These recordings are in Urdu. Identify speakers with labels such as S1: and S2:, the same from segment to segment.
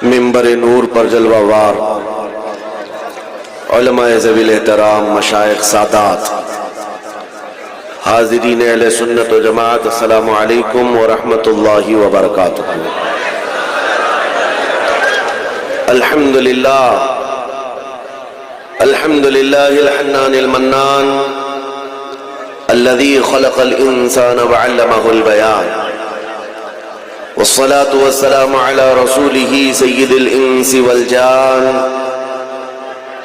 S1: منبر نور پر جلوہ وار علماء ذویل احترام، مشائخ، سادات، حاضرین اہل سنت و جماعت، السلام علیکم ورحمۃ اللہ وبرکاتہ۔ الحمدللہ الحنان المنان الذي خلق الانسان وعلمه البيان، والصلاة والسلام على رسوله سيد الإنس والجان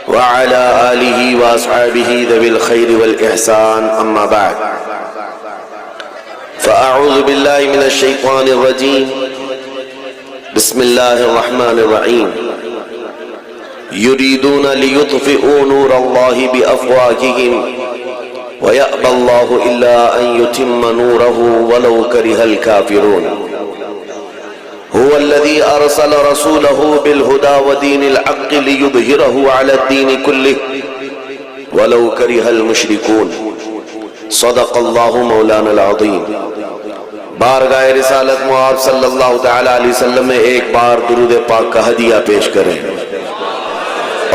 S1: وعلى آله وأصحابه ذوي الخير والإحسان، أما بعد فأعوذ بالله من الشيطان الرجيم، بسم الله الرحمن الرحيم، يريدون ليطفئوا نور الله بأفواههم ويأبى الله إلا أن يتم نوره ولو كره الكافرون، هو الذي أرسل رسوله بالهدى ودين الحق ليظهره على الدين كله ولو كره المشركون، صدق الله مولانا العظيم۔ بارگاہ رسالت معاذ صلی اللہ تعالی علیہ وسلم میں ایک بار درود پاک کا ہدیہ پیش کریں۔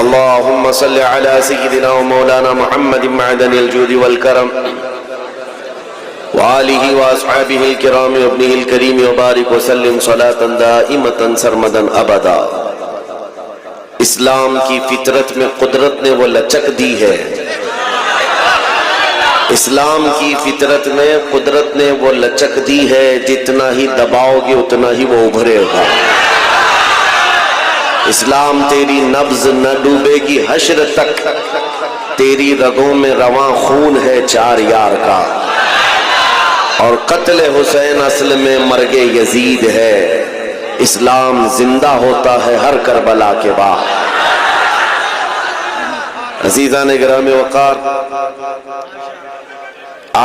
S1: اللہم صلی علی سیدنا و مولانا محمد معدن الجود والکرم وآلہ واصحابہ الکرام وابنہ الکریم وبارک وسلم صلاۃ دائمۃ سرمدا ابدا۔ اسلام کی فطرت میں قدرت نے وہ لچک دی ہے، اسلام کی فطرت میں قدرت نے وہ لچک دی ہے، جتنا ہی دباؤ گے اتنا ہی وہ ابھرے گا۔ اسلام تیری نبض نہ ڈوبے گی حشر تک، تیری رگوں میں رواں خون ہے چار یار کا، اور قتل حسین اصل میں مرگ یزید ہے، اسلام زندہ ہوتا ہے ہر کربلا کے بعد۔ عزیزان گرامی وقار،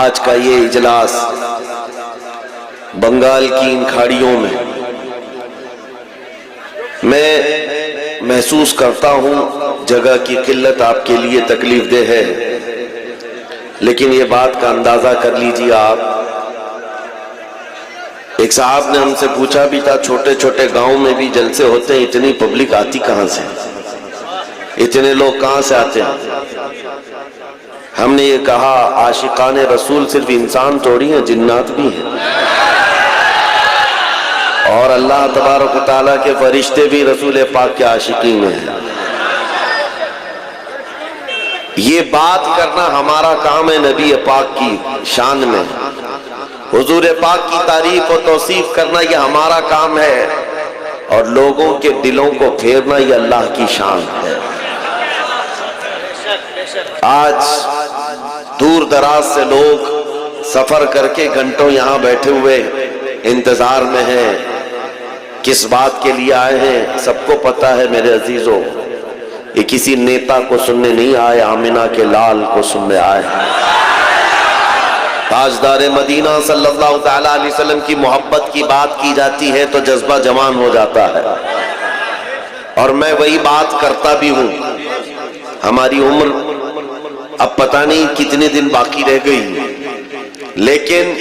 S1: آج کا یہ اجلاس بنگال کی ان کھاڑیوں میں محسوس کرتا ہوں جگہ کی قلت آپ کے لیے تکلیف دہ ہے، لیکن یہ بات کا اندازہ کر لیجیے آپ۔ ایک صاحب نے ہم سے پوچھا بھی تھا، چھوٹے چھوٹے گاؤں میں بھی جلسے ہوتے ہیں، اتنی پبلک آتی کہاں سے، اتنے لوگ کہاں سے آتے ہیں؟ ہم نے یہ کہا عاشقان رسول صرف انسان تھوڑی ہیں، جنات بھی ہیں، اور اللہ تبارک و تعالیٰ کے فرشتے بھی رسول پاک کے عاشقین ہیں۔ یہ بات کرنا ہمارا کام ہے نبی پاک کی شان میں، حضور پاک کی تعریف و توصیف کرنا یہ ہمارا کام ہے، اور لوگوں کے دلوں کو پھیرنا یہ اللہ کی شان ہے۔ آج دور دراز سے لوگ سفر کر کے گھنٹوں یہاں بیٹھے ہوئے انتظار میں ہیں، کس بات کے لیے آئے ہیں سب کو پتا ہے میرے عزیزوں، یہ کسی نیتا کو سننے نہیں آئے، آمنہ کے لال کو سننے آئے ہیں۔ تاجدار مدینہ صلی اللہ تعالیٰ علیہ وسلم کی محبت کی بات کی جاتی ہے تو جذبہ جوان ہو جاتا ہے، اور میں وہی بات کرتا بھی ہوں۔ ہماری عمر اب پتہ نہیں کتنے دن باقی رہ گئی، لیکن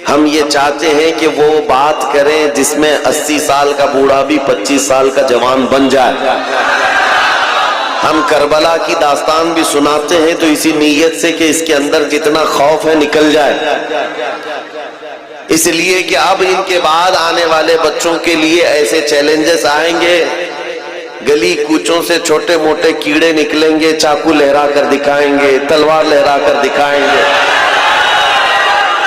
S1: ہم یہ چاہتے ہیں کہ وہ بات کریں جس میں 80 سال کا بوڑھا بھی 25 سال کا جوان بن جائے۔ ہم کربلا کی داستان بھی سناتے ہیں تو اسی نیت سے کہ اس کے اندر جتنا خوف ہے نکل جائے، اس لیے کہ اب ان کے بعد آنے والے بچوں کے لیے ایسے چیلنجز آئیں گے، گلی کوچوں سے چھوٹے موٹے کیڑے نکلیں گے، چاقو لہرا کر دکھائیں گے، تلوار لہرا کر دکھائیں گے،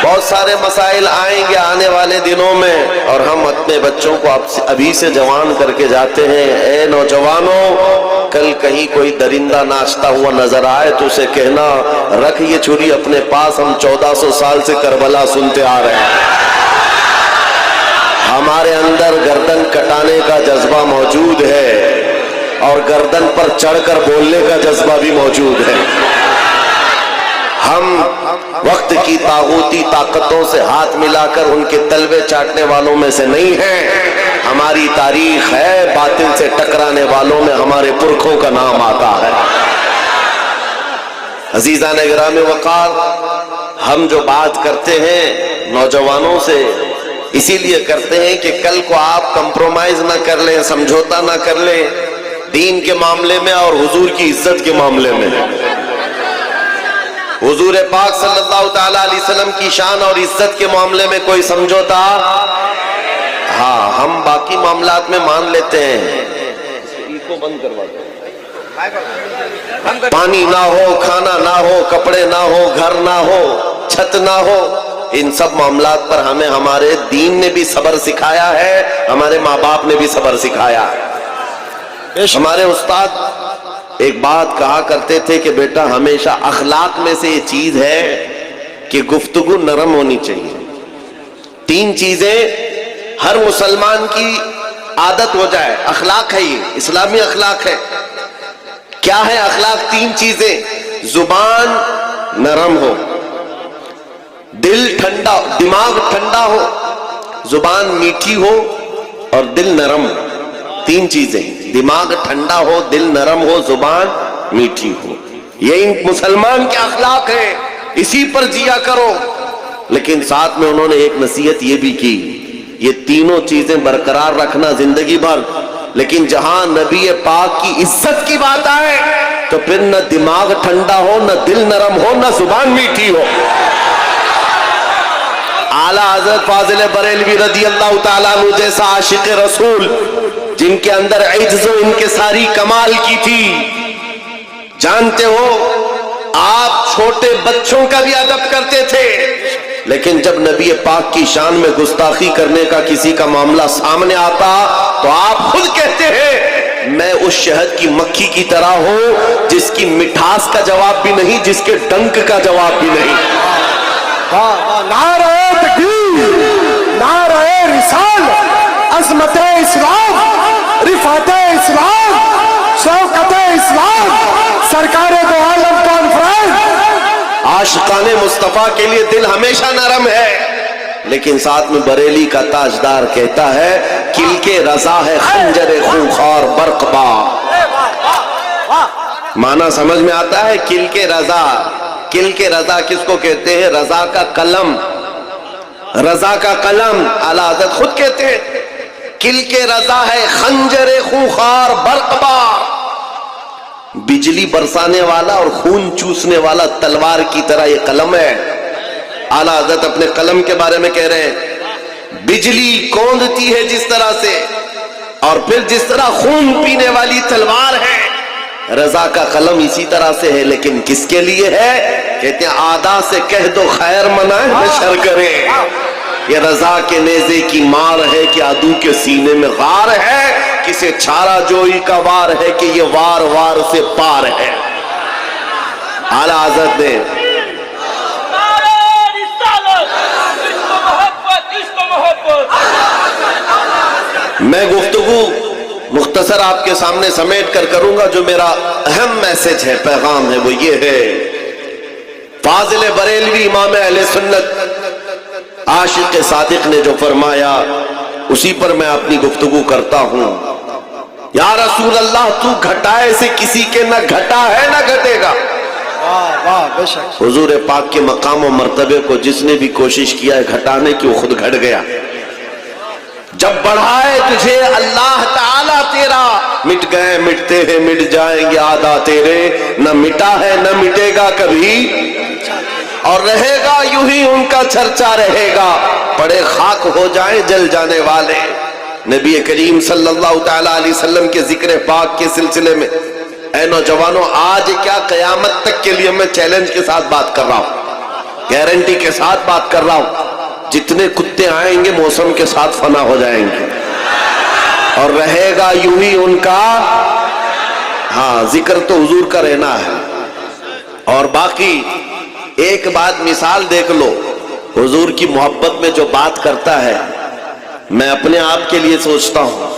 S1: بہت سارے مسائل آئیں گے آنے والے دنوں میں، اور ہم اپنے بچوں کو ابھی سے جوان کر کے جاتے ہیں، اے نوجوانوں، کل کہیں کوئی درندہ ناچتا ہوا نظر آئے تو اسے کہنا رکھ یہ چھری اپنے پاس، ہم 1400 سال سے کربلا سنتے آ رہے ہیں۔ ہمارے اندر گردن کٹانے کا جذبہ موجود ہے، اور گردن پر چڑھ کر بولنے کا جذبہ بھی موجود ہے۔ ہم وقت کی طاغوتی طاقتوں سے ہاتھ ملا کر ان کے تلوے چاٹنے والوں میں سے نہیں ہیں، ہماری تاریخ ہے باطل سے ٹکرانے والوں میں ہمارے پرکھوں کا نام آتا ہے۔ عزیزان گرامی وقار، ہم جو بات کرتے ہیں نوجوانوں سے، اسی لیے کرتے ہیں کہ کل کو آپ کمپرومائز نہ کر لیں، سمجھوتا نہ کر لیں دین کے معاملے میں اور حضور کی عزت کے معاملے میں۔ حضور پاک صلی اللہ تعالی علیہ وسلم کی شان اور عزت کے معاملے میں کوئی سمجھوتا، ہاں ہم باقی معاملات میں مان لیتے ہیں، پانی نہ ہو، کھانا نہ ہو، کپڑے نہ ہو، گھر نہ ہو، چھت نہ ہو، ان سب معاملات پر ہمیں ہمارے دین نے بھی صبر سکھایا ہے، ہمارے ماں باپ نے بھی صبر سکھایا ہے۔ ہمارے استاد ایک بات کہا کرتے تھے کہ بیٹا ہمیشہ اخلاق میں سے یہ چیز ہے کہ گفتگو نرم ہونی چاہیے۔ 3 چیزیں ہر مسلمان کی عادت ہو جائے، اخلاق ہے، یہ اسلامی اخلاق ہے۔ کیا ہے اخلاق؟ 3 چیزیں: زبان نرم ہو، دل ٹھنڈا، دماغ ٹھنڈا ہو، زبان میٹھی ہو اور دل نرم ہو۔ 3 چیزیں، دماغ ٹھنڈا ہو، دل نرم ہو، زبان میٹھی ہو، یہ مسلمان کے اخلاق ہیں، اسی پر جیا کرو۔ لیکن ساتھ میں انہوں نے ایک نصیحت یہ بھی کی، یہ تینوں چیزیں برقرار رکھنا زندگی بھر، لیکن جہاں نبی پاک کی عزت کی بات آئے تو پھر نہ دماغ ٹھنڈا ہو، نہ دل نرم ہو، نہ زبان میٹھی ہو۔ اعلیٰ حضرت فاضل بریلوی رضی اللہ تعالیٰ عنہ جیسا عاشق رسول، جن کے اندر عجز و انکساری کمال کی تھی، جانتے ہو آپ چھوٹے بچوں کا بھی ادب کرتے تھے، لیکن جب نبی پاک کی شان میں گستاخی کرنے کا کسی کا معاملہ سامنے آتا تو آپ خود کہتے ہیں میں اس شہد کی مکھی کی طرح ہوں جس کی مٹھاس کا جواب بھی نہیں، جس کے ڈنک کا جواب بھی نہیں۔
S2: نعرہ تکبیر، نعرہ رسالت، عظمت اسلام، رفعت اسلام، شوکت اسلام، سرکار دو عالم کانفرنس۔
S1: عاشقان مصطفیٰ کے لیے دل ہمیشہ نرم ہے، لیکن ساتھ میں بریلی کا تاجدار کہتا ہے کل کے رضا ہے خنجر خونخوار برق بار۔ معنی سمجھ میں آتا ہے؟ کل کے رضا، کل کے رضا کس کو کہتے ہیں؟ رضا کا قلم، رضا کا قلم۔ اعلیٰ حضرت خود کہتے ہیں کل کے رضا ہے خنجر خونخوار برق بار، بجلی برسانے والا اور خون چوسنے والا تلوار کی طرح یہ قلم ہے۔ اعلیٰ حضرت اپنے قلم کے بارے میں کہہ رہے ہیں بجلی کوندتی ہے جس طرح سے، اور پھر جس طرح خون پینے والی تلوار ہے، رضا کا قلم اسی طرح سے ہے، لیکن کس کے لیے ہے؟ کہتے ہیں آدھا سے کہہ دو خیر منائے نہ شر کرے، یہ رضا کے نیزے کی مار ہے کہ عدو کے سینے میں غار ہے، کسے چھارا جوئی کا وار ہے کہ یہ وار وار سے پار ہے۔ اعلیٰ حضرت نے میں گفتگو مختصر آپ کے سامنے سمیٹ کر کروں گا، جو میرا اہم میسج ہے، پیغام ہے، وہ یہ ہے فاضل بریلوی امام اہل سنت عاشق صادق نے جو فرمایا اسی پر میں اپنی گفتگو کرتا ہوں۔ یا رسول اللہ تو گھٹائے سے کسی کے نہ گھٹا ہے نہ گھٹے گا۔ حضور پاک کے مقام و مرتبے کو جس نے بھی کوشش کیا ہے گھٹانے کی وہ خود گھٹ گیا۔ جب بڑھائے تجھے اللہ تعالیٰ تیرا، مٹ گئے مٹتے ہیں مٹ جائیں گے آدھا تیرے، نہ مٹا ہے نہ مٹے گا کبھی، اور رہے گا یوں ہی ان کا چرچا رہے گا، پڑے خاک ہو جائیں جل جانے والے۔ نبی کریم صلی اللہ تعالیٰ علیہ وسلم کے ذکر پاک کے سلسلے میں اے نوجوانوں، آج کیا قیامت تک کے لیے میں چیلنج کے ساتھ بات کر رہا ہوں، گارنٹی کے ساتھ بات کر رہا ہوں، جتنے کتے آئیں گے موسم کے ساتھ فنا ہو جائیں گے، اور رہے گا یوں ہی ان کا، ہاں ذکر تو حضور کا رہنا ہے۔ اور باقی ایک بات مثال دیکھ لو، حضور کی محبت میں جو بات کرتا ہے، میں اپنے آپ کے لیے سوچتا ہوں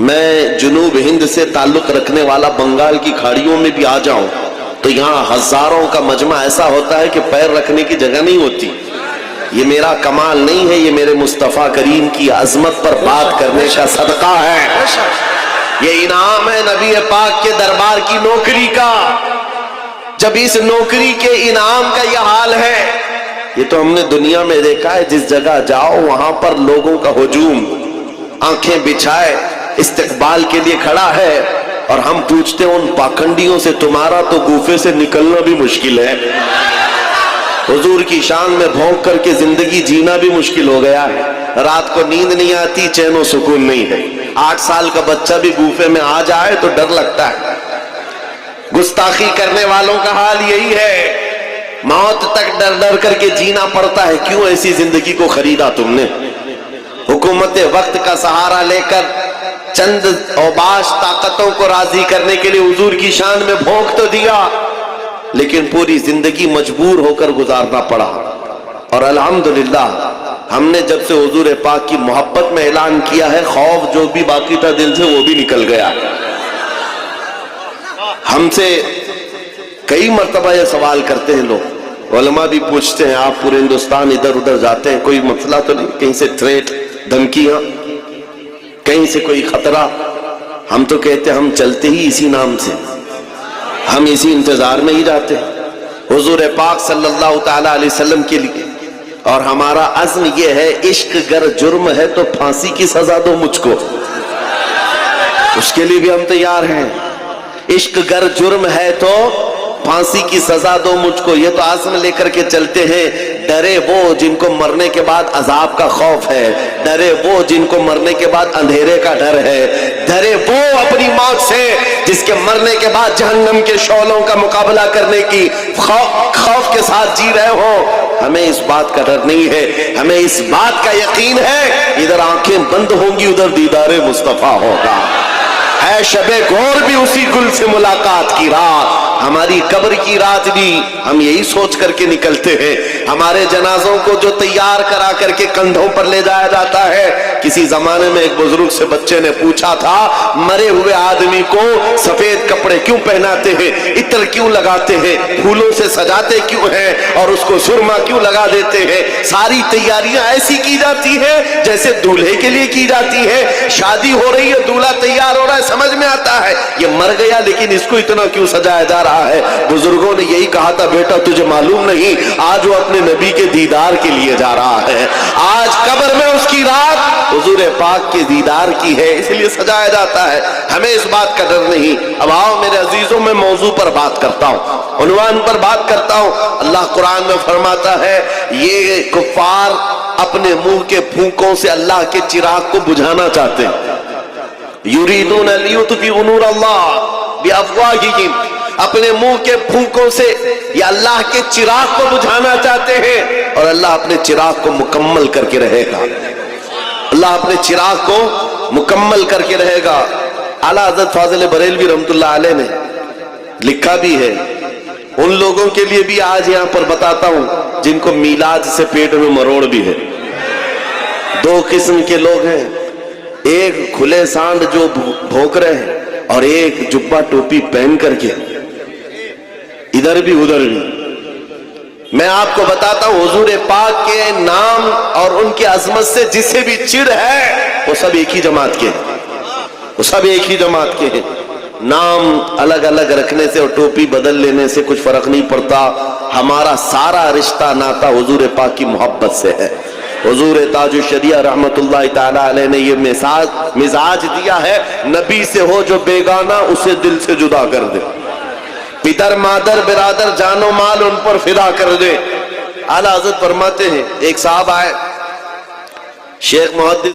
S1: میں جنوب ہند سے تعلق رکھنے والا بنگال کی کھاڑیوں میں بھی آ جاؤں تو یہاں ہزاروں کا مجمع ایسا ہوتا ہے کہ پیر رکھنے کی جگہ نہیں ہوتی۔ یہ میرا کمال نہیں ہے، یہ میرے مصطفیٰ کریم کی عظمت پر بات کرنے کا صدقہ ہے، یہ انعام ہے نبی پاک کے دربار کی نوکری کا۔ جب اس نوکری کے انعام کا یہ حال ہے یہ تو ہم نے دنیا میں دیکھا ہے، جس جگہ جاؤ وہاں پر لوگوں کا ہجوم، آنکھیں بچھائے استقبال کے لیے کھڑا ہے، اور ہم پوچھتے ہیں ان پاکھنڈیوں سے تمہارا تو گوفے سے نکلنا بھی مشکل ہے۔ حضور کی شان میں بھونک کر کے زندگی جینا بھی مشکل ہو گیا ہے، رات کو نیند نہیں آتی، چین و سکون نہیں ہے۔ 8 سال کا بچہ بھی گوفے میں آ جائے تو ڈر لگتا ہے۔ گستاخی کرنے والوں کا حال یہی ہے، موت تک ڈر ڈر کر کے جینا پڑتا ہے۔ کیوں ایسی زندگی کو خریدا تم نے؟ حکومت وقت کا سہارا لے کر چند اوباش طاقتوں کو راضی کرنے کے لیے حضور کی شان میں بھونک تو دیا، لیکن پوری زندگی مجبور ہو کر گزارنا پڑا۔ اور الحمدللہ ہم نے جب سے حضور پاک کی محبت میں اعلان کیا ہے، خوف جو بھی باقی تھا دل سے وہ بھی نکل گیا۔ ہم سے کئی مرتبہ یہ سوال کرتے ہیں لوگ، علماء بھی پوچھتے ہیں، آپ پورے ہندوستان ادھر ادھر جاتے ہیں، کوئی مسئلہ تو نہیں؟ کہیں سے تھریٹ، دھمکیاں، کہیں سے کوئی خطرہ؟ ہم تو کہتے ہیں ہم چلتے ہی اسی نام سے، ہم اسی انتظار میں ہی جاتے ہیں حضور پاک صلی اللہ تعالی علیہ وسلم کے لیے۔ اور ہمارا عزم یہ ہے، عشق گر جرم ہے تو پھانسی کی سزا دو مجھ کو، اس کے لیے بھی ہم تیار ہیں۔ عشق گر جرم ہے تو پھانسی کی سزا دو مجھ کو، یہ تو عزم لے کر کے چلتے ہیں۔ ڈرے وہ جن کو مرنے کے بعد عذاب کا خوف ہے، ڈرے وہ جن کو مرنے کے بعد اندھیرے کا ڈر ہے، ڈرے وہ اپنی موت سے جس کے مرنے کے بعد جہنم کے شعلوں کا مقابلہ کرنے کی خوف کے ساتھ جی رہے ہوں۔ ہمیں اس بات کا ڈر نہیں ہے، ہمیں اس بات کا یقین ہے، ادھر آنکھیں بند ہوں گی ادھر دیدار مصطفیٰ ہوگا۔ ہے شب گور بھی اسی گل سے ملاقات کی رات، ہماری قبر کی رات بھی ہم یہی سوچ کر کے نکلتے ہیں۔ ہمارے جنازوں کو جو تیار کرا کر کے کندھوں پر لے جایا جاتا ہے، کسی زمانے میں ایک بزرگ سے بچے نے پوچھا تھا، مرے ہوئے آدمی کو سفید کپڑے کیوں پہناتے ہیں، عطر کیوں لگاتے ہیں، پھولوں سے سجاتے کیوں ہیں، اور اس کو سرما کیوں لگا دیتے ہیں؟ ساری تیاریاں ایسی کی جاتی ہیں جیسے دولہے کے لیے کی جاتی ہے۔ شادی ہو رہی ہے، دولہا تیار ہو رہا ہے، سمجھ میں آتا ہے یہ مر گیا لیکن اس کو اتنا کیوں سجایا جا رہا ہے۔ بزرگوں نے یہی کہا تھا، بیٹا تجھے معلوم نہیں، آج وہ اپنے نبی کے دیدار کے لیے جا رہا ہے، آج قبر میں اس کی رات حضور پاک کے دیدار کی ہے، اس لیے سجایا جاتا ہے۔ ہمیں اس بات کا ڈر نہیں۔ اب آؤ میرے عزیزوں، میں موضوع پر بات کرتا ہوں، عنوان پر بات کرتا ہوں۔ اللہ قرآن میں فرماتا ہے، یہ کفار اپنے منہ کے پھونکوں سے اللہ کے چراغ کو بجھانا چاہتے ہیں۔ یریدون لیطفئوا نور اللہ بافواہہم، اپنے منہ کے پھونکوں سے یہ اللہ کے چراغ کو بجھانا چاہتے ہیں، اور اللہ اپنے چراغ کو مکمل کر کے رہے گا۔ اللہ اپنے چراغ کو مکمل کر کے رہے گا۔ اعلیٰ حضرت فاضل بریلوی رحمت اللہ علیہ نے لکھا بھی ہے، ان لوگوں کے لیے بھی آج یہاں پر بتاتا ہوں جن کو میلاد سے پیٹ میں مروڑ بھی ہے۔ 2 قسم کے لوگ ہیں، ایک کھلے سانڈ جو بھونک رہے ہیں، اور ایک جبہ ٹوپی پہن کر کے ادھر بھی ادھر بھی۔ میں آپ کو بتاتا ہوں، حضور پاک کے نام اور ان کی عظمت سے جسے بھی چڑ ہے وہ سب ایک ہی جماعت کے ہیں، وہ سب ایک ہی جماعت کے ہیں۔ نام الگ الگ رکھنے سے اور ٹوپی بدل لینے سے کچھ فرق نہیں پڑتا، ہمارا سارا رشتہ ناتا حضور پاک کی محبت سے ہے۔ حضور تاج الشریعہ رحمت اللہ تعالی علیہ نے یہ مزاج دیا ہے، نبی سے ہو جو بیگانہ اسے دل سے جدا کر دے، پدر مادر برادر جان و مال ان پر فدا کر دے۔ اعلیٰ حضرت فرماتے ہیں، ایک صاحب آئے، شیخ محدث